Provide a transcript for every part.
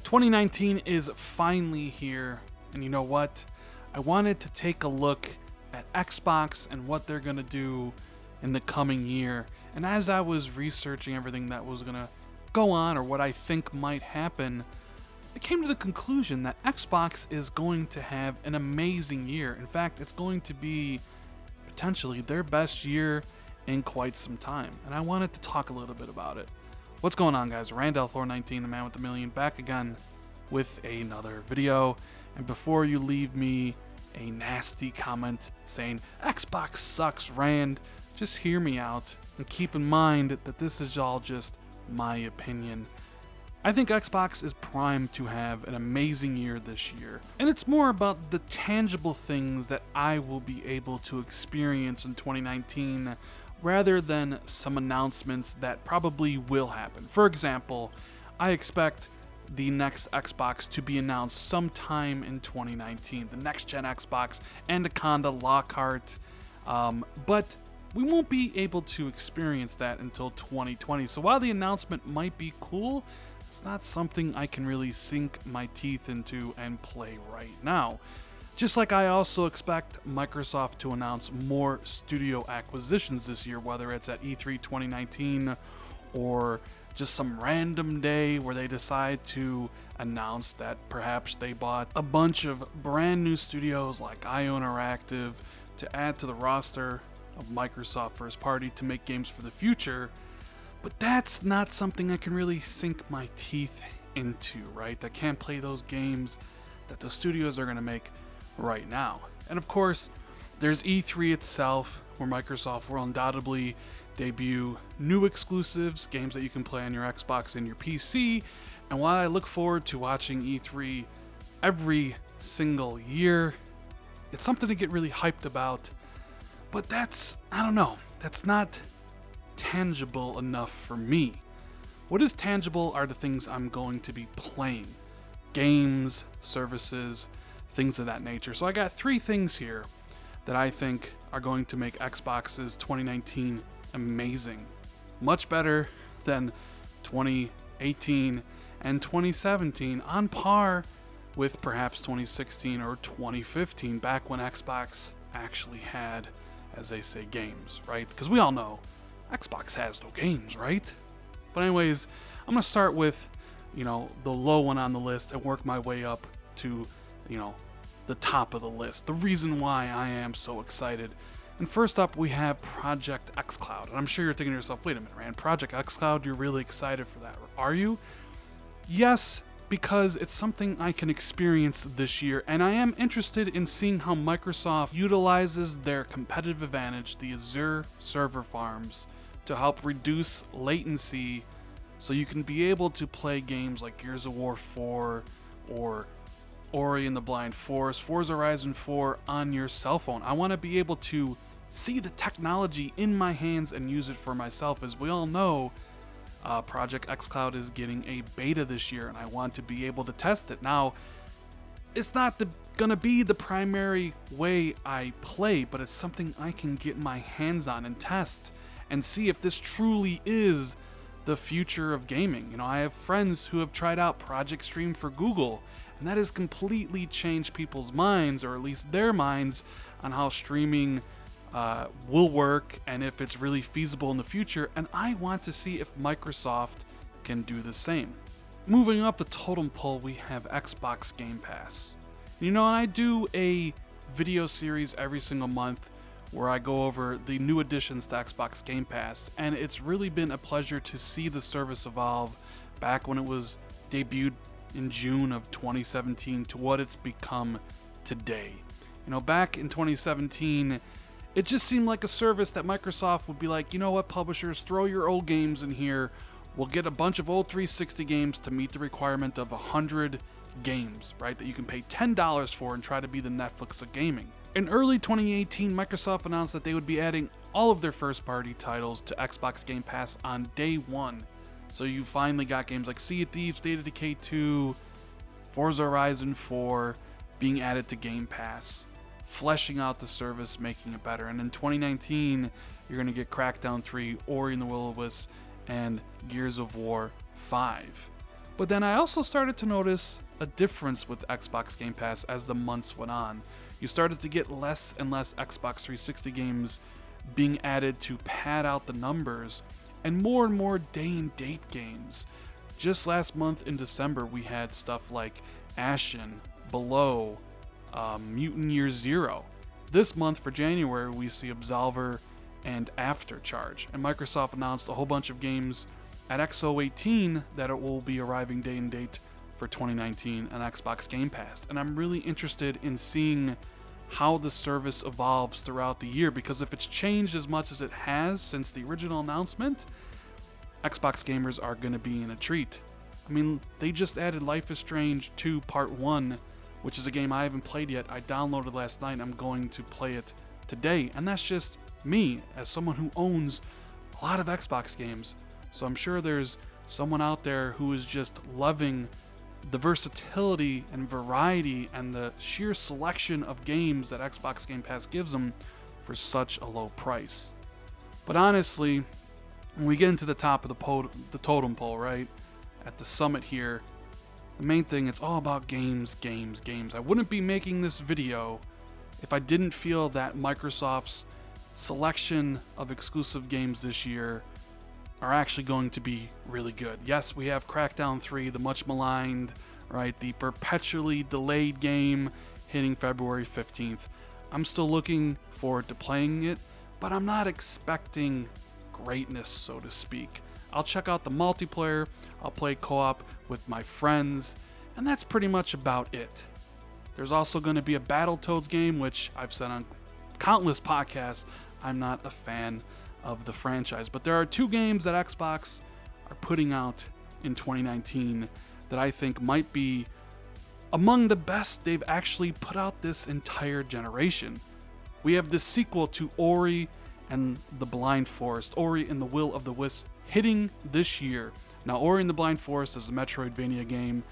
2019 is finally here, and you know what? I wanted to take a look at Xbox and what they're going to do in the coming year. And as I was researching everything that was going to go on or what I think might happen, I came to the conclusion that Xbox is going to have an amazing year. In fact, it's going to be potentially their best year in quite some time. And I wanted to talk a little bit about it. What's going on, guys? Thor19, the man with the million, back again with another video. And before you leave me a nasty comment saying Xbox sucks, Rand, just hear me out and keep in mind that this is all just my opinion. I think Xbox is primed to have an amazing year this year, and it's more about the tangible things that I will be able to experience in 2019 rather than some announcements that probably will happen. For example, I expect the next Xbox to be announced sometime in 2019, the next gen Xbox, Anaconda, Lockhart, but we won't be able to experience that until 2020. So while the announcement might be cool, it's not something I can really sink my teeth into and play right now. Just like I also expect Microsoft to announce more studio acquisitions this year, whether it's at E3 2019 or just some random day where they decide to announce that perhaps they bought a bunch of brand new studios like IO Interactive to add to the roster of Microsoft first party to make games for the future. But that's not something I can really sink my teeth into, right? I can't play those games that those studios are going to make right now. And of course, there's E3 itself, where Microsoft will undoubtedly debut new exclusives, games that you can play on your Xbox and your PC. And while I look forward to watching E3 every single year, it's something to get really hyped about. But that's not tangible enough for me. What is tangible are the things I'm going to be playing. Games, services, things of that nature. So I got 3 things here that I think are going to make Xbox's 2019 amazing. Much better than 2018 and 2017, on par with perhaps 2016 or 2015, back when Xbox actually had, as they say, games, right? Because we all know Xbox has no games, right? But anyways, I'm going to start with, the low one on the list and work my way up to, the top of the list. The reason why I am so excited. And first up, we have Project xCloud. And I'm sure you're thinking to yourself, wait a minute, Rand, Project xCloud, you're really excited for that, are you? Yes, because it's something I can experience this year, and I am interested in seeing how Microsoft utilizes their competitive advantage, the Azure server farms, to help reduce latency so you can be able to play games like Gears of War 4 or Ori and the Blind Forest, Forza Horizon 4 on your cell phone. I want to be able to see the technology in my hands and use it for myself. As we all know, Project xCloud is getting a beta this year, and I want to be able to test it. Now, it's not gonna be the primary way I play, but it's something I can get my hands on and test and see if this truly is the future of gaming. I have friends who have tried out Project Stream for Google, and that has completely changed people's minds, or at least their minds, on how streaming will work and if it's really feasible in the future. And I want to see if Microsoft can do the same. Moving up the totem pole, we have Xbox Game Pass. And I do a video series every single month where I go over the new additions to Xbox Game Pass, and it's really been a pleasure to see the service evolve back when it was debuted in June of 2017 to what it's become today. Back in 2017, it just seemed like a service that Microsoft would be like, you know what, publishers, throw your old games in here. We'll get a bunch of old 360 games to meet the requirement of 100 games, right, that you can pay $10 for and try to be the Netflix of gaming. In early 2018, Microsoft announced that they would be adding all of their first-party titles to Xbox Game Pass on day one. So you finally got games like Sea of Thieves, State of Decay 2, Forza Horizon 4 being added to Game Pass, fleshing out the service, making it better. And in 2019, you're going to get Crackdown 3, Ori and the Will of the Wisps, and Gears of War 5. But then I also started to notice a difference with Xbox Game Pass as the months went on. You started to get less and less Xbox 360 games being added to pad out the numbers, and more day and date games. Just last month in December, we had stuff like Ashen, Below, Mutant Year Zero. This month for January, we see Absolver and Aftercharge. And Microsoft announced a whole bunch of games at XO18 that it will be arriving day and date for 2019 on Xbox Game Pass. And I'm really interested in seeing how the service evolves throughout the year, because if it's changed as much as it has since the original announcement, Xbox gamers are going to be in a treat. I mean, they just added Life is Strange 2 Part 1, which is a game I haven't played yet. I downloaded last night and I'm going to play it today. And that's just me, as someone who owns a lot of Xbox games. So I'm sure there's someone out there who is just loving the versatility and variety and the sheer selection of games that Xbox Game Pass gives them for such a low price. But honestly, when we get into the top of the totem pole, right, at the summit here, the main thing, it's all about games. I wouldn't be making this video if I didn't feel that Microsoft's selection of exclusive games this year are actually going to be really good. Yes, we have Crackdown 3, the much maligned, right, the perpetually delayed game hitting February 15th. I'm still looking forward to playing it, but I'm not expecting greatness, so to speak. I'll check out the multiplayer, I'll play co-op with my friends, and that's pretty much about it. There's also going to be a Battletoads game, which I've said on countless podcasts, I'm not a fan of the franchise. But there are two games that Xbox are putting out in 2019 that I think might be among the best they've actually put out this entire generation. We have the sequel to Ori and the Blind Forest, Ori and the Will of the Wisps, hitting this year. Now, Ori and the Blind Forest is a Metroidvania game.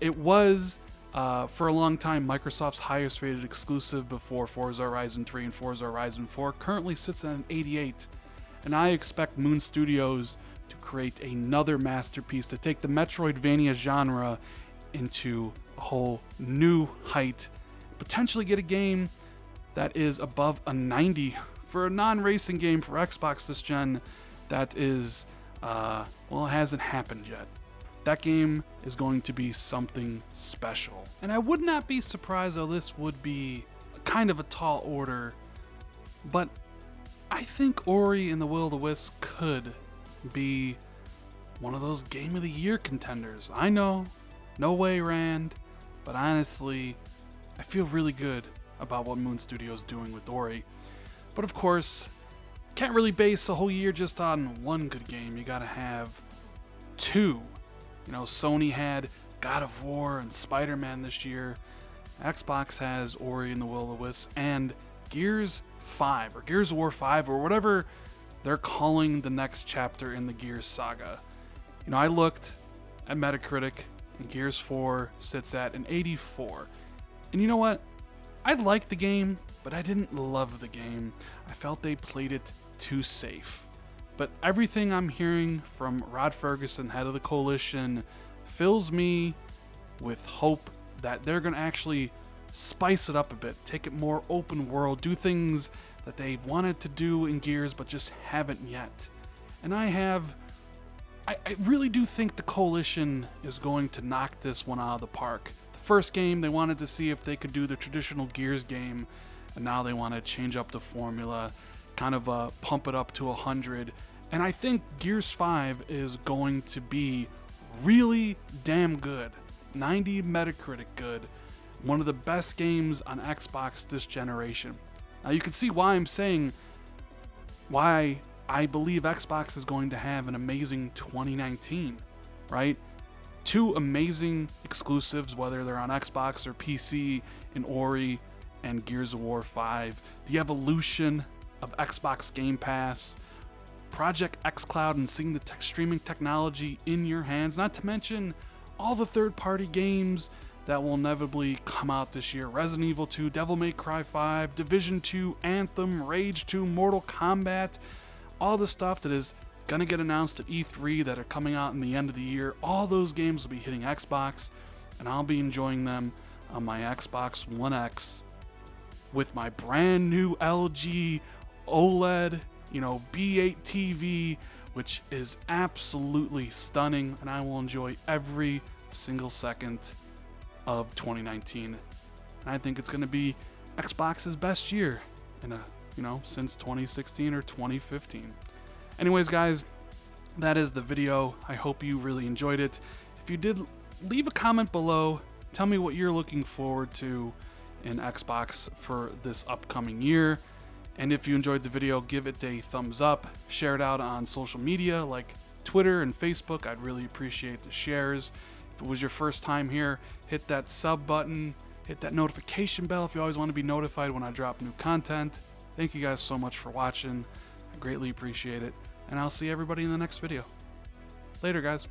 It was, for a long time, Microsoft's highest rated exclusive before Forza Horizon 3 and Forza Horizon 4. Currently sits at an 88. And I expect Moon Studios to create another masterpiece to take the Metroidvania genre into a whole new height. Potentially get a game that is above a 90 for a non-racing game for Xbox this gen. That is, well, it hasn't happened yet. That game is going to be something special. And I would not be surprised though this would be kind of a tall order, but I think Ori and the Will of the Wisps could be one of those Game of the Year contenders. I know, no way, Rand, but honestly, I feel really good about what Moon Studios is doing with Ori. But of course, can't really base a whole year just on one good game. You gotta have two. You know, Sony had God of War and Spider-Man this year. Xbox has Ori and the Will of the Wisps and Gears 5 or Gears of War 5 or whatever they're calling the next chapter in the Gears saga. You know, I looked at Metacritic and Gears 4 sits at an 84. And you know what? I liked the game, but I didn't love the game. I felt they played it too safe. But everything I'm hearing from Rod Ferguson, head of the Coalition, fills me with hope that they're going to actually spice it up a bit, take it more open world, do things that they've wanted to do in Gears but just haven't yet. And I really do think the Coalition is going to knock this one out of the park. The first game, they wanted to see if they could do the traditional Gears game, and now they want to change up the formula, kind of pump it up to 100. And I think Gears 5 is going to be really damn good. 90 Metacritic good. One of the best games on Xbox this generation. Now you can see why I'm saying why I believe Xbox is going to have an amazing 2019, right? Two amazing exclusives, whether they're on Xbox or PC, in Ori and Gears of War 5. The evolution of Xbox Game Pass, Project xCloud, and seeing the streaming technology in your hands, not to mention all the third-party games that will inevitably come out this year. Resident Evil 2, Devil May Cry 5, Division 2, Anthem, Rage 2, Mortal Kombat, all the stuff that is gonna get announced at E3 that are coming out in the end of the year. All those games will be hitting Xbox, and I'll be enjoying them on my Xbox One X with my brand new LG OLED, B8 TV, which is absolutely stunning, and I will enjoy every single second of 2019. And I think it's going to be Xbox's best year since 2016 or 2015. Anyways, guys, that is the video. I hope you really enjoyed it. If you did, leave a comment below. Tell me what you're looking forward to in Xbox for this upcoming year. And if you enjoyed the video, give it a thumbs up. Share it out on social media like Twitter and Facebook. I'd really appreciate the shares. If it was your first time here, hit that sub button. Hit that notification bell if you always want to be notified when I drop new content. Thank you guys so much for watching. I greatly appreciate it. And I'll see everybody in the next video. Later, guys.